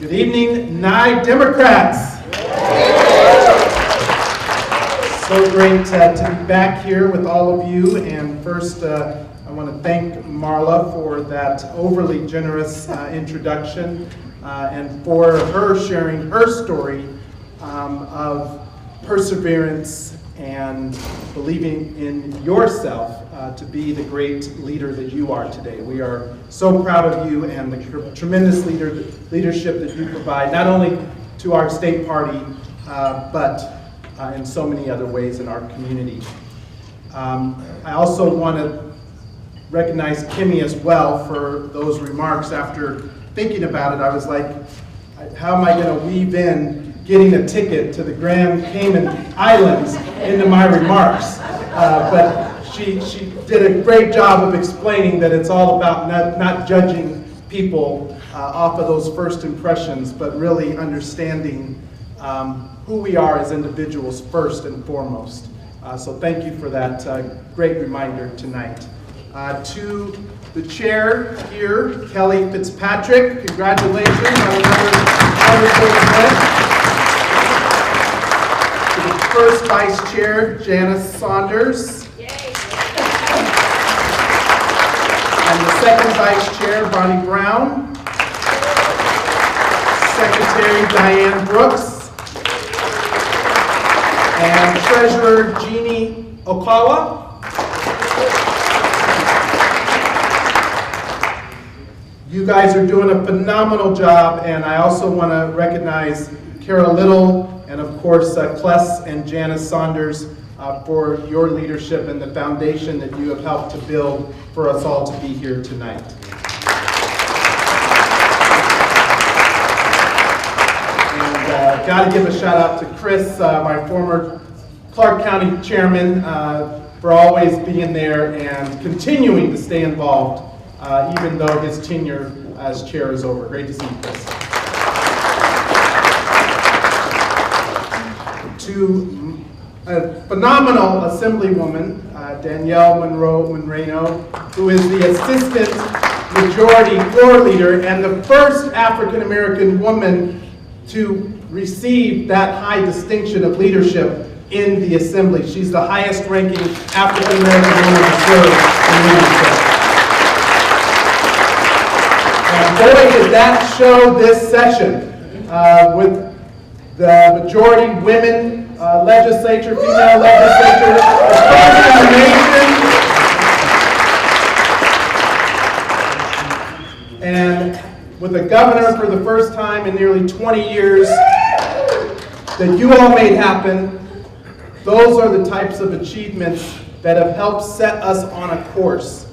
Good evening, Nye Democrats. So great to be back here with all of you. And first, I want to thank Marla for that overly generous introduction and for her sharing her story of perseverance and believing in yourself to be the great leader that you are today. We are so proud of you and the tremendous leadership that you provide, not only to our state party, but in so many other ways in our community. I also want to recognize Kimmy as well for those remarks. After thinking about it, I was like, how am I going to weave in getting a ticket to the Grand Cayman Islands into my remarks? But she did a great job of explaining that it's all about not judging people off of those first impressions, but really understanding who we are as individuals first and foremost. So thank you for that great reminder tonight. To the chair here, Kelly Fitzpatrick, congratulations on another wonderful event. To the first vice chair, Janice Saunders. And the second vice chair, Bonnie Brown. Secretary, Diane Brooks. And treasurer, Jeannie Okawa. You guys are doing a phenomenal job, and I also want to recognize Carol Little and of course Kless and Janice Saunders for your leadership and the foundation that you have helped to build for us all to be here tonight. And got to give a shout out to Chris, my former Clark County chairman, for always being there and continuing to stay involved even though his tenure as chair is over. Great to see you, Chris. To a phenomenal assemblywoman, Danielle Monroe, who is the assistant majority floor leader and the first African-American woman to receive that high distinction of leadership in the assembly. She's the highest ranking African-American woman to serve in leadership. And boy, did that show this session with the majority women legislature, female legislature, the first in the nation. And with a governor for the first time in nearly 20 years that you all made happen. Those are the types of achievements that have helped set us on a course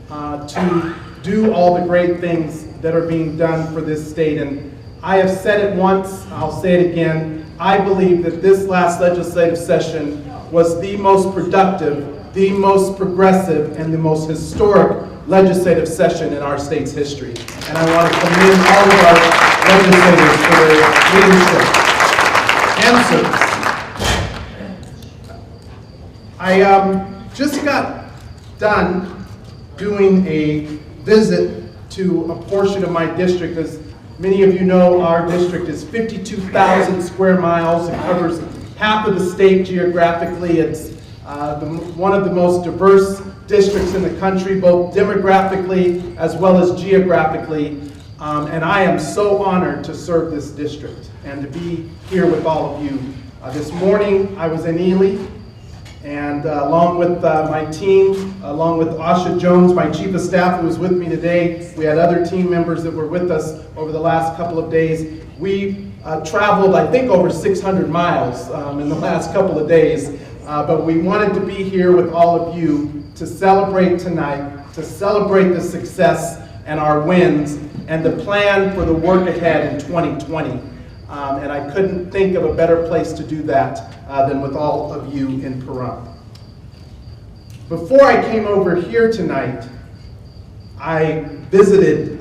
to do all the great things that are being done for this state. And I have said it once, I'll say it again, I believe that this last legislative session was the most productive, the most progressive, and the most historic legislative session in our state's history. And I want to commend all of our legislators for their leadership and service. I just got done doing a visit to a portion of my district. As many of you know, our district is 52,000 square miles. It covers half of the state geographically. It's one of the most diverse districts in the country, both demographically as well as geographically. And I am so honored to serve this district and to be here with all of you. This morning I was in Ely, and along with my team, along with Asha Jones, my chief of staff who was with me today, we had other team members that were with us over the last couple of days. We traveled, I think, over 600 miles in the last couple of days, but we wanted to be here with all of you to celebrate tonight, to celebrate the success and our wins, and to plan for the work ahead in 2020. And I couldn't think of a better place to do that than with all of you in Pahrump. Before I came over here tonight, I visited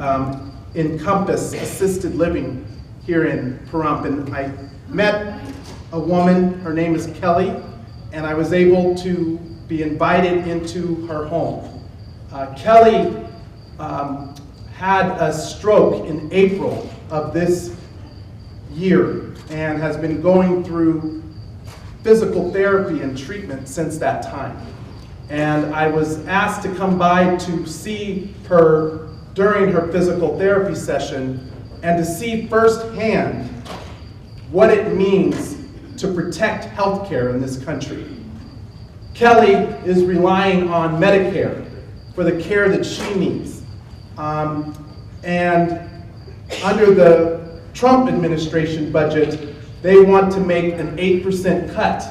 Encompass Assisted Living here in Pahrump, and I met a woman, her name is Kelly, and I was able to be invited into her home. Kelly had a stroke in April of this year and has been going through physical therapy and treatment since that time. And I was asked to come by to see her during her physical therapy session and to see firsthand what it means to protect healthcare in this country. Kelly is relying on Medicare for the care that she needs. And under the Trump administration budget, they want to make an 8% cut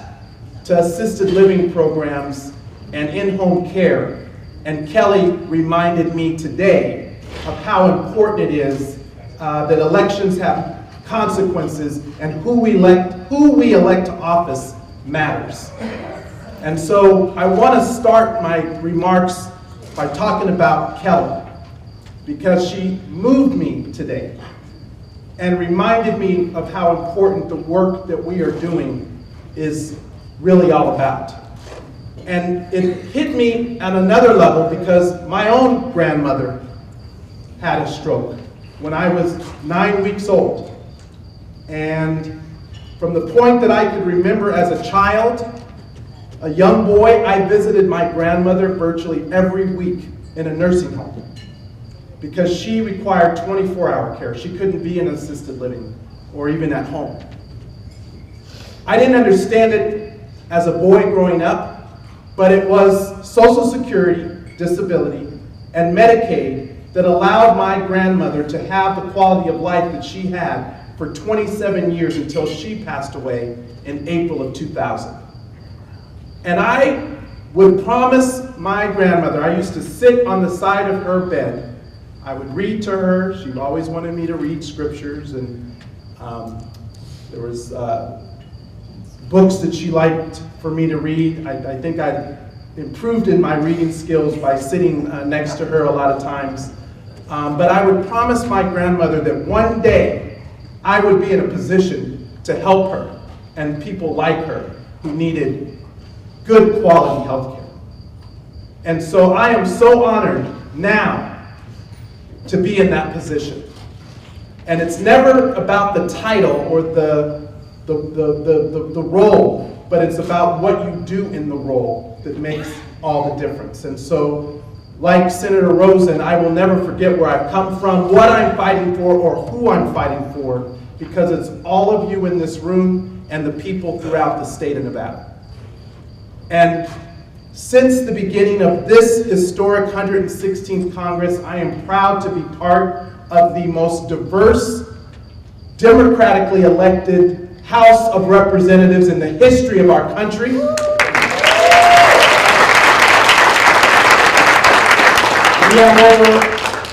to assisted living programs and in-home care. And Kelly reminded me today of how important it is that elections have consequences and who we elect to office matters. And so I want to start my remarks by talking about Kelly, because she moved me today and reminded me of how important the work that we are doing is really all about. And it hit me on another level because my own grandmother had a stroke when I was 9 weeks old. And from the point that I could remember as a child, a young boy, I visited my grandmother virtually every week in a nursing home because she required 24-hour care. She couldn't be in assisted living or even at home. I didn't understand it as a boy growing up, but it was Social Security, disability, and Medicaid that allowed my grandmother to have the quality of life that she had for 27 years until she passed away in April of 2000. And I would promise my grandmother, I used to sit on the side of her bed, I would read to her. She always wanted me to read scriptures, and there was books that she liked for me to read. I think I improved in my reading skills by sitting next to her a lot of times. But I would promise my grandmother that one day I would be in a position to help her and people like her who needed good quality health care. And so I am so honored now to be in that position. And it's never about the title or the role, but it's about what you do in the role that makes all the difference. And so, like Senator Rosen, I will never forget where I've come from, what I'm fighting for, or who I'm fighting for, because it's all of you in this room and the people throughout the state of Nevada. And since the beginning of this historic 116th Congress, I am proud to be part of the most diverse, democratically elected House of Representatives in the history of our country. We have over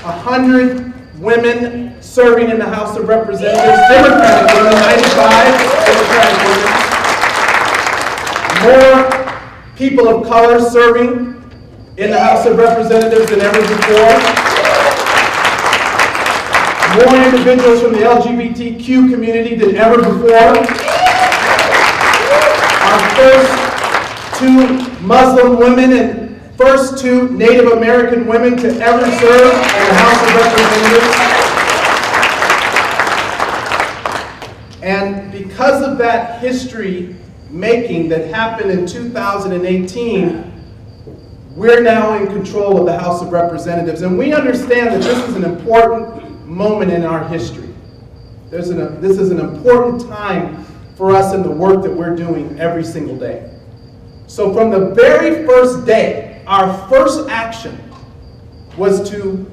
100 women serving in the House of Representatives, Democratic women, 95 Democratic women. More people of color serving in the House of Representatives than ever before. More individuals from the LGBTQ community than ever before. Our first 2 Muslim women and first 2 Native American women to ever serve in the House of Representatives. And because of that history making that happened in 2018, we're now in control of the House of Representatives. And we understand that this is an important moment in our history. This is an important time for us in the work that we're doing every single day. So from the very first day, our first action was to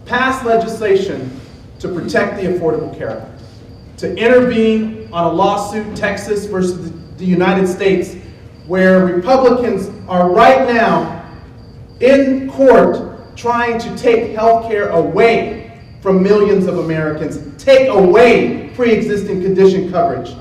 pass legislation to protect the Affordable Care Act, to intervene on a lawsuit, Texas versus the United States, where Republicans are right now in court trying to take health care away from millions of Americans, take away pre-existing condition coverage.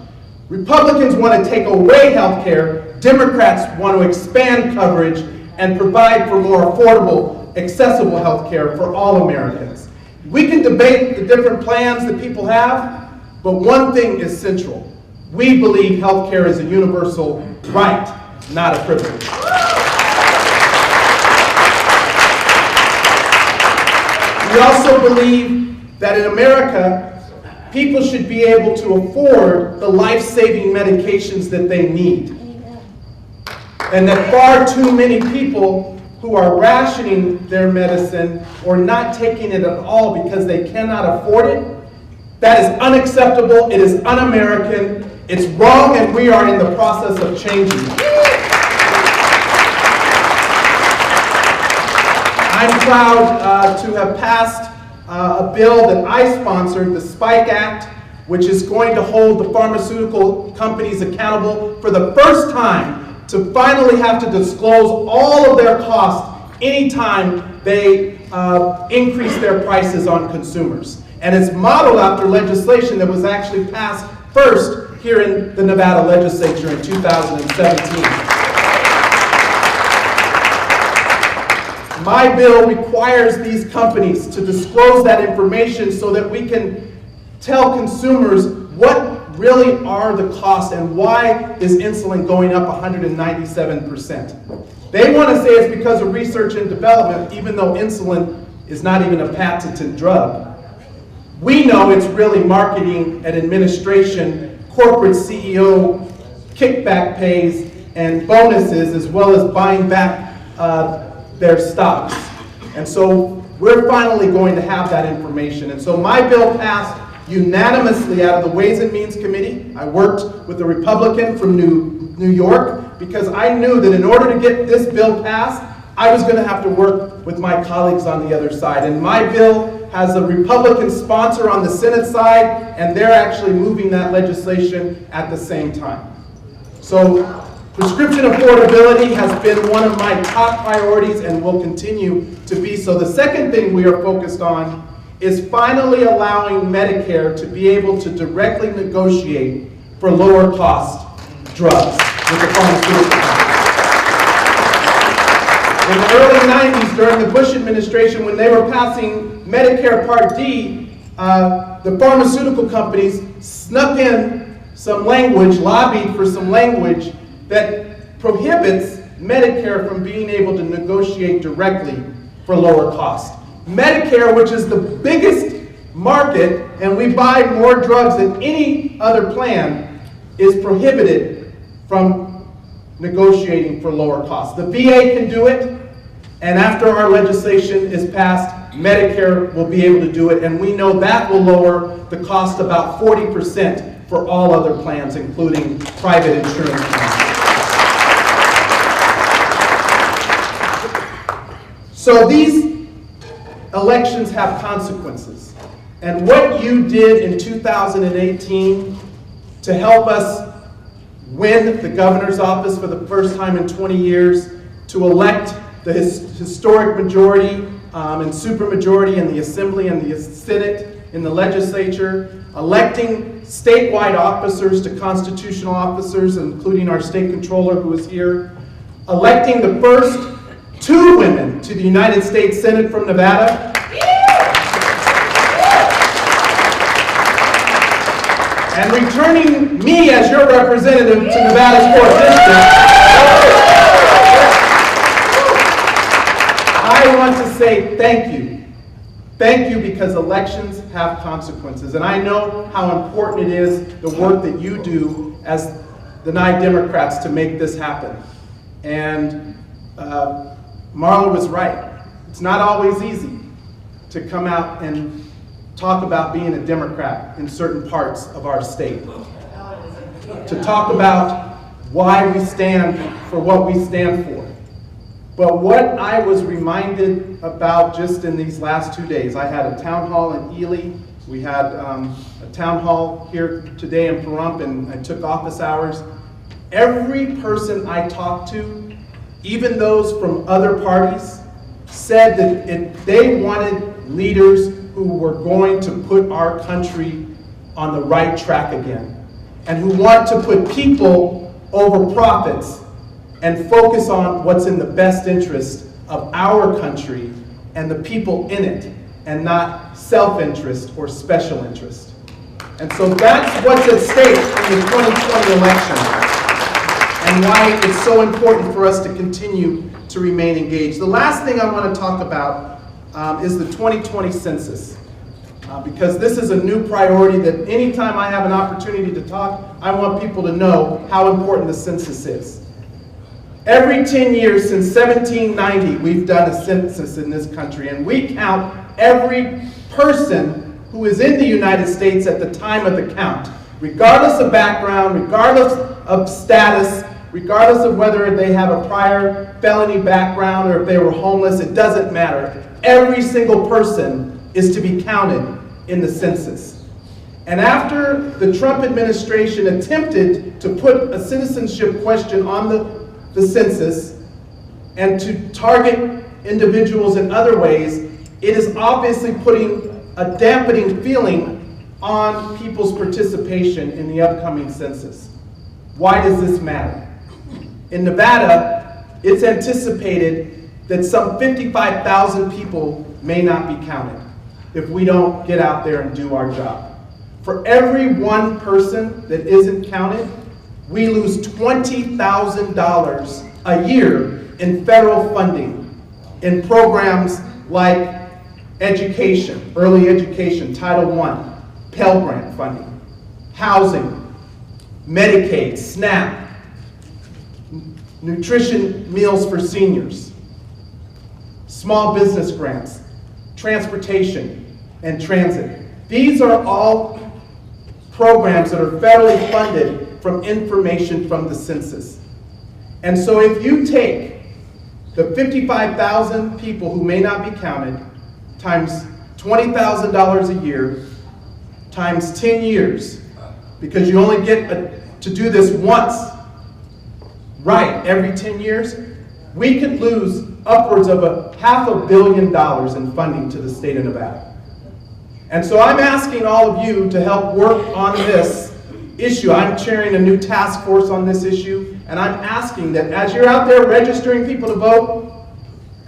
Republicans want to take away health care. Democrats want to expand coverage and provide for more affordable, accessible health care for all Americans. We can debate the different plans that people have, but one thing is central. We believe health care is a universal right, not a privilege. We also believe that in America, people should be able to afford the life-saving medications that they need. And that far too many people who are rationing their medicine or not taking it at all because they cannot afford it, that is unacceptable, it is un-American, it's wrong, and we are in the process of changing it. I'm proud to have passed a bill that I sponsored, the Spike Act, which is going to hold the pharmaceutical companies accountable for the first time to finally have to disclose all of their costs anytime they increase their prices on consumers. And it's modeled after legislation that was actually passed first here in the Nevada legislature in 2017. My bill requires these companies to disclose that information so that we can tell consumers what really are the costs and why is insulin going up 197%. They want to say it's because of research and development, even though insulin is not even a patented drug. We know it's really marketing and administration, corporate CEO kickback pays and bonuses, as well as buying back their stocks. And so we're finally going to have that information. And so my bill passed unanimously out of the Ways and Means Committee. I worked with a Republican from New York because I knew that in order to get this bill passed, I was going to have to work with my colleagues on the other side. And my bill has a Republican sponsor on the Senate side, and they're actually moving that legislation at the same time. So prescription affordability has been one of my top priorities and will continue to be so. The second thing we are focused on is finally allowing Medicare to be able to directly negotiate for lower cost drugs with the pharmaceutical companies. In the early 90s, during the Bush administration, when they were passing Medicare Part D, the pharmaceutical companies snuck in some language, lobbied for some language that prohibits Medicare from being able to negotiate directly for lower cost. Medicare, which is the biggest market, and we buy more drugs than any other plan, is prohibited from negotiating for lower costs. The VA can do it, and after our legislation is passed, Medicare will be able to do it, and we know that will lower the cost about 40% for all other plans, including private insurance plans. So these elections have consequences. And what you did in 2018 to help us win the governor's office for the first time in 20 years, to elect the historic majority and supermajority in the Assembly and the Senate, in the legislature, electing statewide officers to constitutional officers, including our state controller who is here, electing the first 2 women to the United States Senate from Nevada, and returning me as your representative to Nevada's 4th District. I want to say thank you. Thank you, because elections have consequences. And I know how important it is, the work that you do as the Nye Democrats, to make this happen. And Marla was right. It's not always easy to come out and talk about being a Democrat in certain parts of our state. To talk about why we stand for what we stand for. But what I was reminded about just in these last 2 days, I had a town hall in Ely. We had a town hall here today in Pahrump, and I took office hours. Every person I talked to, even those from other parties, said that they wanted leaders who were going to put our country on the right track again, and who want to put people over profits and focus on what's in the best interest of our country and the people in it, and not self-interest or special interest. And so that's what's at stake in the 2020 election, and why it's so important for us to continue to remain engaged. The last thing I want to talk about is the 2020 census. because this is a new priority that anytime I have an opportunity to talk, I want people to know how important the census is. Every 10 years since 1790, we've done a census in this country, and we count every person who is in the United States at the time of the count, regardless of background, regardless of status, regardless of whether they have a prior felony background or if they were homeless, it doesn't matter. Every single person is to be counted in the census. And after the Trump administration attempted to put a citizenship question on the census and to target individuals in other ways, it is obviously putting a dampening feeling on people's participation in the upcoming census. Why does this matter? In Nevada, it's anticipated that some 55,000 people may not be counted if we don't get out there and do our job. For every one person that isn't counted, we lose $20,000 a year in federal funding in programs like education, early education, Title I, Pell Grant funding, housing, Medicaid, SNAP, nutrition meals for seniors, small business grants, transportation, and transit. These are all programs that are federally funded from information from the census. And so if you take the 55,000 people who may not be counted times $20,000 a year times 10 years, because you only get to do this once, right, every 10 years, we could lose upwards of $500 million in funding to the state of Nevada. And so I'm asking all of you to help work on this issue. I'm chairing a new task force on this issue, and I'm asking that as you're out there registering people to vote,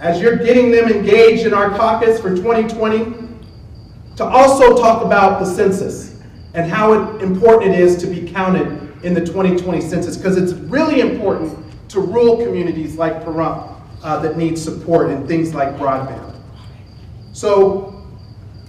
as you're getting them engaged in our caucus for 2020, to also talk about the census and how important it is to be counted in the 2020 census, because it's really important to rural communities like Pahrump that need support and things like broadband. So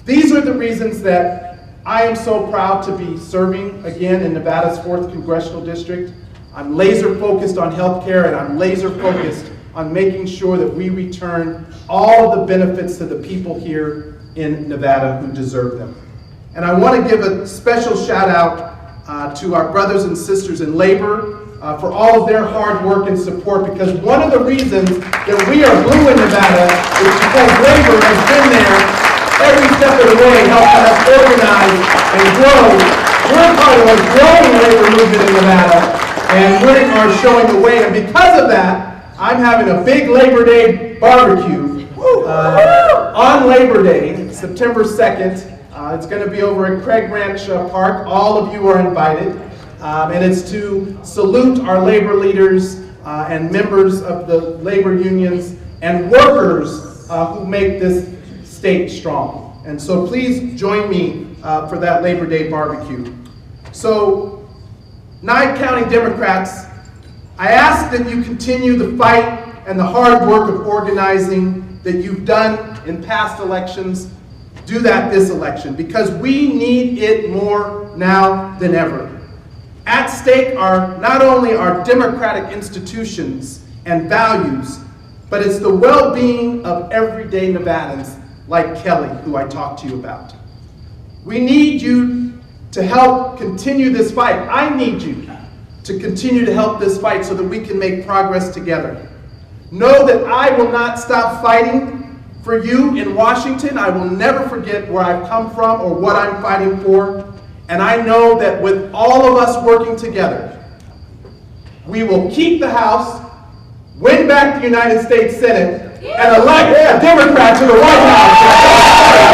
these are the reasons that I am so proud to be serving again in Nevada's 4th Congressional District. I'm laser focused on healthcare, and I'm laser focused on making sure that we return all of the benefits to the people here in Nevada who deserve them. And I want to give a special shout out to our brothers and sisters in labor for all of their hard work and support, because one of the reasons that we are blue in Nevada is because labor has been there every step of the way, helping us organize and grow. We're part of a growing labor movement in Nevada, and we are showing the way. And because of that, I'm having a big Labor Day barbecue on Labor Day, September 2nd. It's going to be over at Craig Ranch Park. All of you are invited. And it's to salute our labor leaders and members of the labor unions and workers who make this state strong. And so please join me for that Labor Day barbecue. So, Nye County Democrats, I ask that you continue the fight and the hard work of organizing that you've done in past elections. Do that this election, because we need it more now than ever. At stake are not only our democratic institutions and values, but it's the well-being of everyday Nevadans like Kelly, who I talked to you about. We need you to help continue this fight. I need you to continue to help this fight so that we can make progress together. Know that I will not stop fighting for you in Washington. I will never forget where I've come from or what I'm fighting for. And I know that with all of us working together, we will keep the House, win back the United States Senate, and elect a Democrat to the White House.